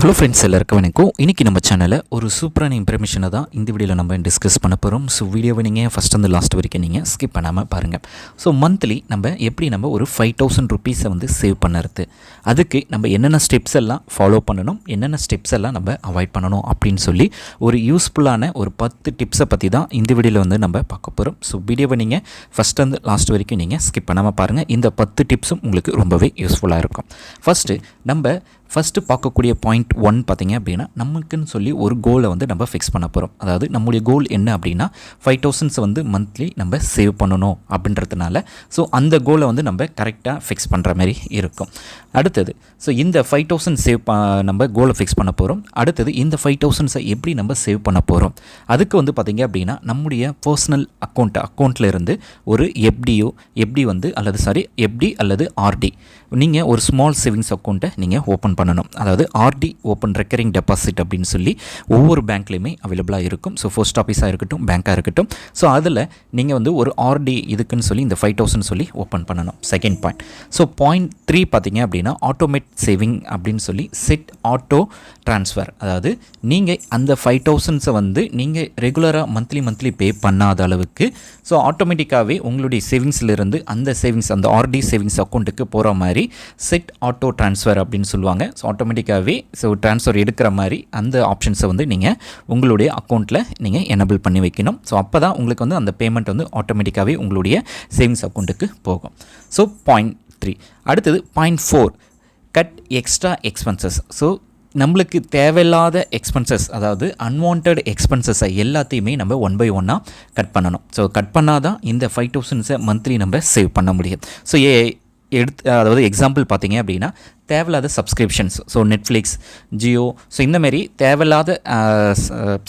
Hello friends, எல்லாருக்கும் வணக்கம். இன்றைக்கி நம்ம சேனலில் ஒரு சூப்பரான இன்ஃபர்மேஷனை தான் இந்த வீடியோவில் நம்ம டிஸ்கஸ் பண்ண போகிறோம். ஸோ வீடியோவை நீங்கள் ஃபஸ்ட் வந்து லாஸ்ட் வரைக்கும் நீங்கள் ஸ்கிப் பண்ணாமல் பாருங்கள். ஸோ மந்த்லி நம்ம ஒரு 5000 ருபீஸை வந்து சேவ் பண்ணுறது, அதுக்கு நம்ம என்னென்ன ஸ்டெப்ஸ் எல்லாம் ஃபாலோ பண்ணணும், என்னென்ன ஸ்டெப்ஸ் எல்லாம் நம்ம அவாய்ட் பண்ணணும் அப்படின்னு சொல்லி ஒரு யூஸ்ஃபுல்லான ஒரு 10 டிப்ஸை பற்றி தான் இந்த வீடியோவில் வந்து நம்ம பார்க்க போகிறோம். ஸோ வீடியோவை நீங்கள் ஃபஸ்ட் வந்து லாஸ்ட் வரைக்கும் நீங்கள் ஸ்கிப் பண்ணாமல் பாருங்கள். இந்த 10 டிப்ஸும் உங்களுக்கு ரொம்பவே யூஸ்ஃபுல்லாக இருக்கும். ஃபஸ்ட்டு பார்க்கக்கூடிய பாயிண்ட் 1 பார்த்திங்க அப்படின்னா, நமக்குன்னு சொல்லி ஒரு கோலை வந்து நம்ம ஃபிக்ஸ் பண்ண போகிறோம். அதாவது நம்முடைய கோல் என்ன அப்படின்னா 5000 வந்து மந்த்லி நம்ம சேவ் பண்ணணும் அப்படின்றதுனால ஸோ அந்த கோலை வந்து நம்ம கரெக்டாக ஃபிக்ஸ் பண்ணுற மாதிரி இருக்கும். அடுத்தது ஸோ இந்த 5000 நம்ம கோலை ஃபிக்ஸ் பண்ண போகிறோம். அடுத்தது இந்த 5000 எப்படி நம்ம சேவ் பண்ண போகிறோம், அதுக்கு வந்து பார்த்திங்க அப்படின்னா நம்முடைய பர்சனல் அக்கௌண்ட்டில் இருந்து ஒரு எஃப்டி அல்லது ஆர்டி, நீங்கள் ஒரு ஸ்மால் சேவிங்ஸ் அக்கௌண்ட்டை நீங்கள் ஓப்பன் பண்ணணும். அதாவது ஆர்டி, ஓப்பன் ரெக்கரிங் டெபாசிட் அப்படின்னு சொல்லி ஒவ்வொரு பேங்க்லேயுமே அவைலபிளாக இருக்கும். ஸோ போஸ்ட் ஆஃபீஸாக இருக்கட்டும், பேங்காக இருக்கட்டும். ஸோ அதில் நீங்கள் வந்து ஒரு ஆர்டி இதுக்குன்னு சொல்லி இந்த 5000 சொல்லி ஓப்பன் பண்ணணும். Second point. ஸோ பாயிண்ட் 3 பார்த்திங்க அப்படின்னா ஆட்டோமேட் சேவிங் அப்படின்னு சொல்லி செட் ஆட்டோ ட்ரான்ஸ்ஃபர். அதாவது நீங்கள் அந்த 5000 வந்து நீங்கள் ரெகுலராக மந்த்லி பே பண்ணாத அளவுக்கு ஸோ ஆட்டோமேட்டிக்காகவே உங்களுடைய சேவிங்ஸ்லேருந்து அந்த ஆர்டி சேவிங்ஸ் அக்கௌண்ட்டுக்கு போகிற மாதிரி செட் ஆட்டோ ட்ரான்ஸ்ஃபர் அப்படின்னு சொல்லுவாங்க. ஸோ ஆட்டோமேட்டிக்காகவே ட்ரான்ஸ்ஃபர் எடுக்கிற மாதிரி அந்த ஆப்ஷன்ஸை வந்து நீங்கள் உங்களுடைய அக்கௌண்ட்டில் நீங்கள் எனபிள் பண்ணி வைக்கணும். ஸோ அப்போ தான் உங்களுக்கு வந்து அந்த பேமெண்ட் வந்து ஆட்டோமேட்டிக்காகவே உங்களுடைய சேவிங்ஸ் அக்கௌண்ட்டுக்கு போகும். So point 3. அடுத்தது point 4, cut extra expenses. So நம்மளுக்கு தேவையில்லாத எக்ஸ்பென்சஸ், அதாவது அன்வான்ட் எக்ஸ்பென்சஸை எல்லாத்தையுமே நம்ம 1 by 1 கட் பண்ணணும். ஸோ கட் பண்ணால் தான் இந்த 5000 மந்த்லி நம்ம சேவ் பண்ண முடியும். ஸோ அதாவது எக்ஸாம்பிள் பார்த்தீங்க அப்படின்னா தேவையில்லாத subscriptions, so Netflix, Jio, so இந்தமாரி தேவையில்லாத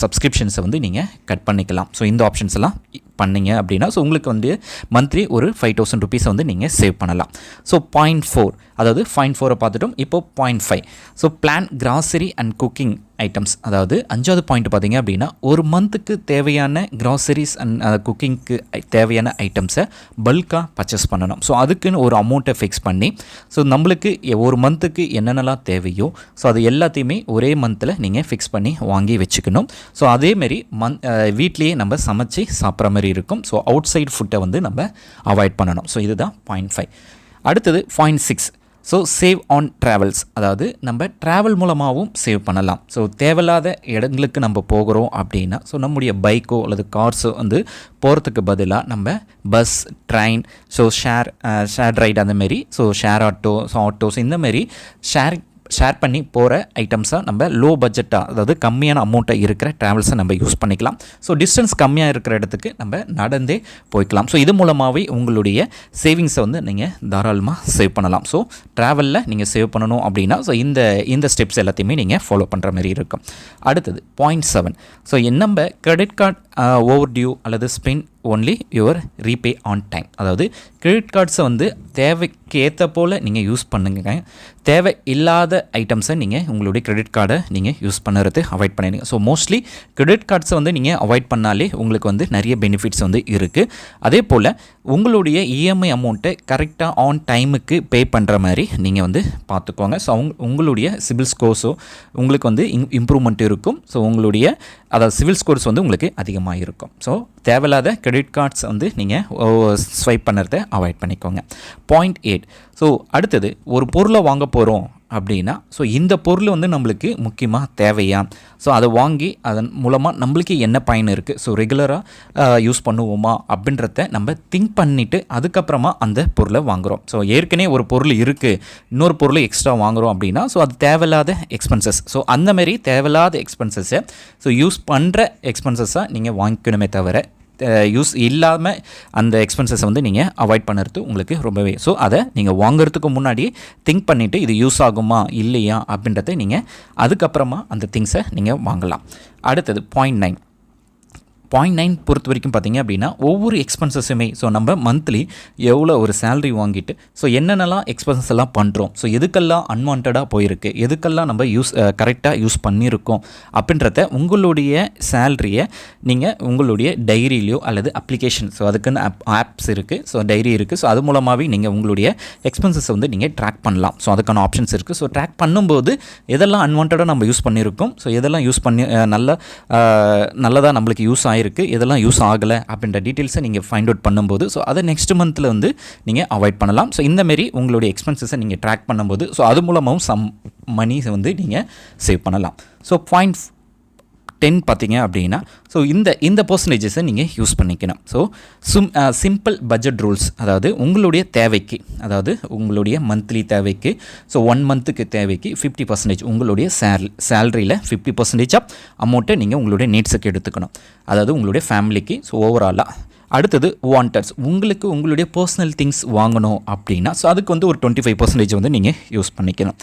சப்ஸ்கிரிப்ஷன்ஸை வந்து நீங்கள் கட் பண்ணிக்கலாம். ஸோ இந்த ஆப்ஷன்ஸ் எல்லாம் பண்ணிங்க அப்படின்னா ஸோ உங்களுக்கு வந்து மந்த்லி ஒரு 5000 ருபீஸை வந்து நீங்கள் சேவ் பண்ணலாம். ஸோ பாயிண்ட் 4, அதாவது பாயிண்ட் 4 பார்த்துட்டோம். இப்போது point 5. So plan grocery and cooking items. அதாவது 5வது பாயிண்ட் பார்த்திங்க அப்படின்னா ஒரு மந்த்துக்கு தேவையான கிராசரிஸ் அண்ட் குக்கிங்க்கு தேவையான ஐட்டம்ஸை பல்காக பர்ச்சேஸ் பண்ணணும். ஸோ அதுக்குன்னு ஒரு அமௌண்ட்டை ஃபிக்ஸ் பண்ணி ஸோ நம்மளுக்கு ஒரு மந்த்துக்கு என்னென்னலாம் தேவையோ ஸோ அது எல்லாத்தையுமே ஒரே மந்தில் நீங்கள் ஃபிக்ஸ் பண்ணி வாங்கி வச்சுக்கணும். ஸோ அதேமாரி வீட்லேயே நம்ம சமைச்சு சாப்பிட்ற மாதிரி இருக்கும். ஸோ அவுட் சைட் ஃபுட்டை வந்து நம்ம அவாய்ட் பண்ணணும். ஸோ இதுதான் பாயிண்ட் 5. அடுத்தது point 6. So save on travels. அதாவது நம்ம ட்ராவல் மூலமாகவும் சேவ் பண்ணலாம். ஸோ தேவையில்லாத இடங்களுக்கு நம்ம போகிறோம் அப்படின்னா ஸோ நம்முடைய பைக்கோ அல்லது கார்ஸோ வந்து போகிறதுக்கு பதிலாக நம்ம bus, train, so share ride அந்தமாரி, ஸோ ஷேர் ஆட்டோஸ் இந்தமாரி ஷேர் பண்ணி போகிற ஐட்டம்ஸாக நம்ம லோ பட்ஜெட்டாக, அதாவது கம்மியான அமௌண்ட்டை இருக்கிற ட்ராவல்ஸை நம்ம யூஸ் பண்ணிக்கலாம். ஸோ டிஸ்டன்ஸ் கம்மியாக இருக்கிற இடத்துக்கு நம்ம நடந்தே போய்க்கலாம். ஸோ இது மூலமாகவே உங்களுடைய சேவிங்ஸை வந்து நீங்கள் தாராளமாக சேவ் பண்ணலாம். ஸோ ட்ராவலில் நீங்கள் சேவ் பண்ணணும் அப்படின்னா ஸோ இந்த ஸ்டெப்ஸ் எல்லாத்தையுமே நீங்கள் ஃபாலோ பண்ணுற மாதிரி இருக்கும். அடுத்தது பாயிண்ட் 7. ஸோ நம்ம கிரெடிட் கார்டு ஓவர் டியூ அல்லது spend only your repay on time. அதாவது கிரெடிட் கார்ட்ஸை வந்து தேவைக்கு ஏற்ற போல் நீங்கள் யூஸ் பண்ணுங்க. தேவை இல்லாத ஐட்டம்ஸை நீங்கள் உங்களுடைய கிரெடிட் கார்டை நீங்கள் யூஸ் பண்ணுறது அவாய்ட் பண்ணிடுங்க. ஸோ மோஸ்ட்லி கிரெடிட் கார்ட்ஸை வந்து நீங்கள் அவாய்ட் பண்ணாலே உங்களுக்கு வந்து நிறைய பெனிஃபிட்ஸ் வந்து இருக்குது. அதே போல் உங்களுடைய இஎம்ஐ அமௌண்ட்டை கரெக்டாக ஆன் டைமுக்கு பே பண்ணுற மாதிரி நீங்கள் வந்து பார்த்துக்கோங்க. ஸோ உங்களுடைய சிபில் ஸ்கோர்ஸோ உங்களுக்கு வந்து இம்ப்ரூவ்மெண்ட் இருக்கும். ஸோ உங்களுடைய அதாவது சிவில் ஸ்கோர்ஸ் வந்து உங்களுக்கு அதிகமாக இருக்கும். ஸோ தேவையில்லாத கிரெடிட் கார்ட்ஸ் வந்து நீங்கள் ஸ்வைப் பண்ணுறத அவாய்ட் பண்ணிக்கோங்க. பாயிண்ட் 8. ஸோ அடுத்தது ஒரு பொருளை வாங்க போகிறோம் அப்படின்னா ஸோ இந்த பொருள் வந்து நம்மளுக்கு முக்கியமாக தேவையா, ஸோ அதை வாங்கி அதன் மூலமாக நம்மளுக்கு என்ன பயன் இருக்குது, ஸோ ரெகுலராக யூஸ் பண்ணுவோமா அப்படின்றத நம்ம திங்க் பண்ணிவிட்டு அதுக்கப்புறமா அந்த பொருளை வாங்குகிறோம். ஸோ ஏற்கனவே ஒரு பொருள் இருக்குது, இன்னொரு பொருள் எக்ஸ்ட்ரா வாங்குகிறோம் அப்படின்னா ஸோ அது தேவையில்லாத எக்ஸ்பென்சஸ். ஸோ அந்தமாரி தேவையில்லாத எக்ஸ்பென்சஸை ஸோ யூஸ் பண்ணுற எக்ஸ்பென்சஸாக நீங்கள் வாங்கிக்கணுமே தவிர யூஸ் இல்லாமல் அந்த எக்ஸ்பென்சஸை வந்து நீங்கள் அவாய்ட் பண்ணுறது உங்களுக்கு ரொம்பவே. ஸோ அதை நீங்கள் வாங்குறதுக்கு முன்னாடி திங்க் பண்ணிவிட்டு இது யூஸ் ஆகுமா இல்லையா அப்படின்றத நீங்கள் அதுக்கப்புறமா அந்த திங்ஸை நீங்கள் வாங்கலாம். அடுத்தது பாயிண்ட் 9. 0.9 பொறுத்த வரைக்கும் பார்த்தீங்க அப்படின்னா ஒவ்வொரு எக்ஸ்பென்சஸுமே ஸோ நம்ம மந்த்லி எவ்வளோ ஒரு சேலரி வாங்கிட்டு ஸோ என்னென்னலாம் எக்ஸ்பென்சஸ் எல்லாம் பண்ணுறோம், ஸோ எதுக்கெல்லாம் அன்வான்டாக போயிருக்கு, எதுக்கெல்லாம் நம்ம கரெக்டாக யூஸ் பண்ணியிருக்கோம் அப்படின்றத உங்களுடைய சேலரியை நீங்கள் உங்களுடைய டைரியிலையோ அல்லது அப்ளிகேஷன், ஸோ அதுக்குன்னு ஆப்ஸ் இருக்குது, ஸோ டைரி இருக்குது, ஸோ அது மூலமாகவே நீங்கள் உங்களுடைய எக்ஸ்பென்சஸை வந்து நீங்கள் ட்ராக் பண்ணலாம். ஸோ அதுக்கான ஆப்ஷன்ஸ் இருக்குது. ஸோ ட்ராக் பண்ணும்போது எதெல்லாம் அன்வான்டாக நம்ம யூஸ் பண்ணியிருக்கோம், ஸோ எதெல்லாம் யூஸ் பண்ணி நல்லதாக நம்மளுக்கு யூஸ் ஆகிருக்கு, எதெல்லாம் யூஸ் ஆகலை அப்படின்ற டீட்டெயில்ஸை நீங்கள் ஃபைண்ட் அவுட் பண்ணும்போது ஸோ அதை நெக்ஸ்ட் மந்தில் வந்து நீங்கள் அவாய்ட் பண்ணலாம். ஸோ இந்தமாரி உங்களுடைய எக்ஸ்பென்சஸை நீங்கள் ட்ராக் பண்ணும்போது ஸோ அது மூலமாகவும் சம் மணிஸை வந்து நீங்கள் சேவ் பண்ணலாம். ஸோ 0.10 பார்த்தீங்க அப்படின்னா ஸோ இந்த பர்சன்டேஜஸை நீங்கள் யூஸ் பண்ணிக்கணும். ஸோ சிம்பிள் பட்ஜெட் ரூல்ஸ், அதாவது உங்களுடைய தேவைக்கு, அதாவது உங்களுடைய மந்த்லி தேவைக்கு, ஸோ 1 மந்த்துக்கு தேவைக்கு 50% உங்களுடைய சேலரியில் 50% ஆஃப் அமௌண்ட்டை நீங்கள் உங்களுடைய நீட்ஸுக்கு எடுத்துக்கணும், அதாவது உங்களுடைய ஃபேமிலிக்கு. ஸோ ஓவராலாக அடுத்தது வாண்டட்ஸ், உங்களுக்கு உங்களுடைய பர்சனல் திங்ஸ் வாங்கணும் அப்படின்னா ஸோ அதுக்கு வந்து ஒரு 25% வந்து நீங்கள் யூஸ் பண்ணிக்கணும்.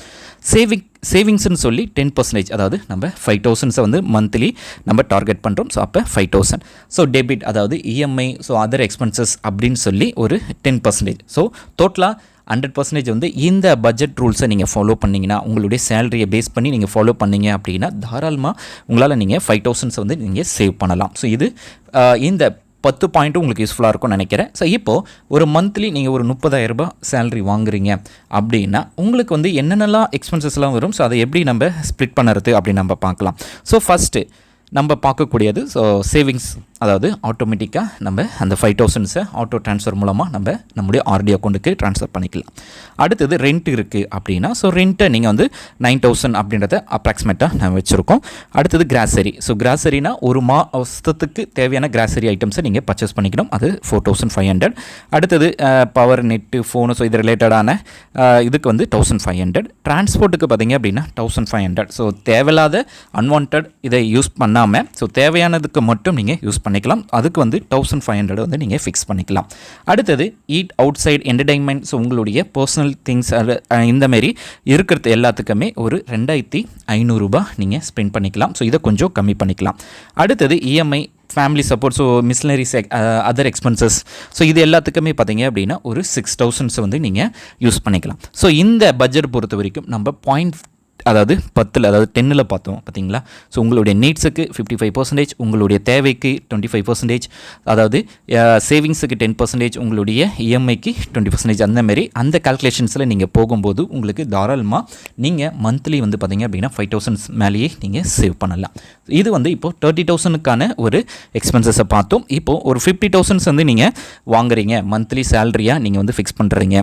சேவிங்ஸ்னு சொல்லி 10%, அதாவது நம்ம 5,000 வந்து மந்த்லி நம்ம டார்கெட் பண்ணுறோம். ஸோ அப்போ 5,000. ஸோ டெபிட், அதாவது இஎம்ஐ, ஸோ அதர் எக்ஸ்பென்சஸ் அப்படின்னு சொல்லி ஒரு 10%. ஸோ டோட்டலாக 100% வந்து இந்த பட்ஜெட் ரூல்ஸை நீங்கள் ஃபாலோ பண்ணிங்கன்னா, உங்களுடைய சேலரியை பேஸ் பண்ணி நீங்கள் ஃபாலோ பண்ணிங்க அப்படின்னா தாராளமாக உங்களால் நீங்கள் 5,000 வந்து நீங்கள் சேவ் பண்ணலாம். ஸோ இது இந்த 10 பாயிண்ட்டும் உங்களுக்கு யூஸ்ஃபுல்லாக இருக்கும்னு நினைக்கிறேன். ஸோ இப்போது ஒரு மந்த்லி நீங்கள் ஒரு 30,000 ரூபாய் சேலரி வாங்குறீங்க அப்படின்னா உங்களுக்கு வந்து என்னென்னலாம் எக்ஸ்பென்சஸ்லாம் வரும், ஸோ அதை எப்படி நம்ம ஸ்ப்ளிட் பண்ணுறது அப்படின்னு நம்ம பார்க்கலாம். ஸோ ஃபஸ்ட்டு நம்ம பார்க்கக்கூடியது ஸோ சேவிங்ஸ், அதாவது ஆட்டோமேட்டிக்காக நம்ம அந்த 5,000 ஆட்டோ ட்ரான்ஸ்ஃபர் மூலமாக நம்ம நம்முடைய ஆர்டி அக்கௌண்ட்டுக்கு ட்ரான்ஸ்ஃபர் பண்ணிக்கலாம். அடுத்தது ரெண்ட் இருக்குது அப்படின்னா ஸோ ரெண்ட்டை நீங்கள் வந்து 9,000 அப்படின்றத அப்ராக்சிமேட்டாக நம்ம வச்சுருக்கோம். அடுத்தது கிராசரி, ஸோ கிராசரினா ஒரு மாதத்துக்கு தேவையான கிராசரி ஐட்டம்ஸை நீங்கள் பர்ச்சேஸ் பண்ணிக்கணும், அது 4,500. அடுத்தது பவர், நெட்டு, ஃபோனு, ஸோ இது ரிலேட்டடான இதுக்கு வந்து 1,500. டிரான்ஸ்போர்ட்டுக்கு பார்த்தீங்க அப்படின்னா 1,500. ஸோ தேவையில்லாத அன்வான்ட் இதை யூஸ் பண்ணாமல் ஸோ தேவையானதுக்கு மட்டும் நீங்கள் யூஸ் பண்ணிக்கலாம், அதுக்கு வந்து 1,500 வந்து நீங்கள் ஃபிக்ஸ் பண்ணிக்கலாம். அடுத்தது eat out side entertainment, so உங்களுடைய பர்சனல் திங்ஸ் இந்தமாரி இருக்கிறது எல்லாத்துக்குமே ஒரு 2,500 ரூபாய் நீங்கள் ஸ்பெண்ட் பண்ணிக்கலாம். ஸோ இதை கொஞ்சம் கம்மி பண்ணிக்கலாம். அடுத்தது EMI, family support, so miscellaneous, other expenses, so இது எல்லாத்துக்குமே பார்த்தீங்க அப்படின்னா ஒரு 6,000 வந்து நீங்கள் யூஸ் பண்ணிக்கலாம். ஸோ இந்த பட்ஜெட் பொறுத்த வரைக்கும் நம்ம அதாவது 10 அதாவது 10 பார்த்தோம் பார்த்தீங்களா. ஸோ உங்களுடைய நீட்ஸுக்கு 55%, உங்களுடைய தேவைக்கு 25%, அதாவது சேவிங்ஸுக்கு 10%, உங்களுடைய இஎம்ஐக்கு 20%, அந்தமாரி அந்த கால்குலேஷன்ஸில் நீங்கள் போகும்போது உங்களுக்கு தாராளமாக நீங்கள் மந்த்லி வந்து பார்த்தீங்க அப்படின்னா 5,000 மேலேயே நீங்கள் சேவ் பண்ணலாம். இது வந்து இப்போது 30,000க்கான ஒரு எக்ஸ்பென்சஸை பார்த்தோம். இப்போது ஒரு 50,000 வந்து நீங்கள் வாங்குறீங்க, மந்த்லி சேலரியாக நீங்கள் வந்து ஃபிக்ஸ் பண்ணுறீங்க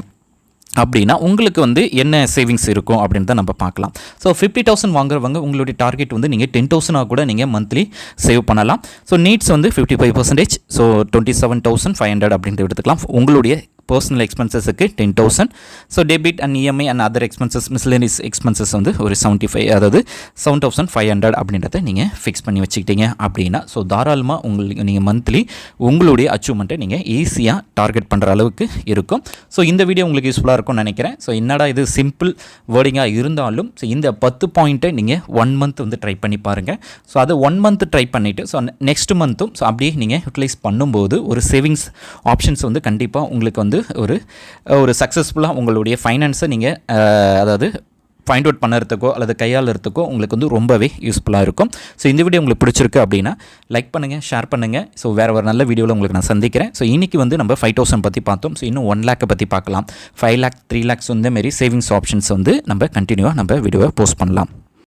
அப்படின்னா உங்களுக்கு வந்து என்ன சேவிங்ஸ் இருக்கும் அப்படின்னு தான் நம்ம பார்க்கலாம். ஸோ 50,000 வாங்குறவங்க உங்களுடைய டார்கெட் வந்து நீங்கள் 10,000 கூட நீங்கள் மந்த்லி சேவ் பண்ணலாம். ஸோ நீட்ஸ் வந்து 55%, ஸோ 27,500 அப்படின்ட்டு எடுத்துக்கலாம். உங்களுடைய பர்சனல் எக்ஸ்பென்சஸுக்கு 10,000. So debit and EMI and other expenses, miscellaneous expenses வந்து ஒரு 75, அதாவது 7,500 அப்படின்றத நீங்கள் ஃபிக்ஸ் பண்ணி வச்சுக்கிட்டீங்க அப்படின்னா ஸோ தாராளமாக உங்களுக்கு நீங்கள் மந்த்லி உங்களுடைய அச்சீவ்மெண்ட்டை நீங்கள் ஈஸியாக டார்கெட் பண்ணுற அளவுக்கு இருக்கும். ஸோ இந்த வீடியோ உங்களுக்கு யூஸ்ஃபுல்லாக இருக்கும்னு நினைக்கிறேன். ஸோ என்னடா இது சிம்பிள் வேர்டிங்காக இருந்தாலும் ஸோ இந்த 10 பாயிண்ட்டை நீங்கள் 1 மந்த் வந்து ட்ரை பண்ணி பாருங்கள். ஸோ அதை 1 மந்த் ட்ரை பண்ணிவிட்டு ஸோ நெக்ஸ்ட் மந்த்தும் ஸோ அப்படியே நீங்கள் யூட்டிலைஸ் பண்ணும்போது ஒரு சேவிங்ஸ் ஆப்ஷன்ஸ் வந்து கண்டிப்பாக உங்களுக்கு வந்து ஒரு சக்ஸஸ்ஃபுல்லாக உங்களுடைய ஃபைனான்ஸை நீங்கள் அதாவது ஃபைண்ட் அவுட் பண்ணுறதுக்கோ அல்லது கையாளுறதுக்கோ உங்களுக்கு வந்து ரொம்பவே யூஸ்ஃபுல்லாக இருக்கும். ஸோ இந்த வீடியோ உங்களுக்கு பிடிச்சிருக்கு அப்படின்னா லைக் பண்ணுங்கள், ஷேர் பண்ணுங்கள். ஸோ வேறு ஒரு நல்ல வீடியோவில் உங்களுக்கு நான் சந்திக்கிறேன். ஸோ இன்றைக்கி வந்து நம்ம 5,000 பற்றி பார்த்தோம். ஸோ இன்னும் 1 lakh பற்றி பார்க்கலாம். 5 lakh 3 lakhs இந்த மாரி சேவிங்ஸ் ஆப்ஷன்ஸ் வந்து நம்ம கண்டினியூவாக நம்ம வீடியோவை போஸ்ட் பண்ணலாம்.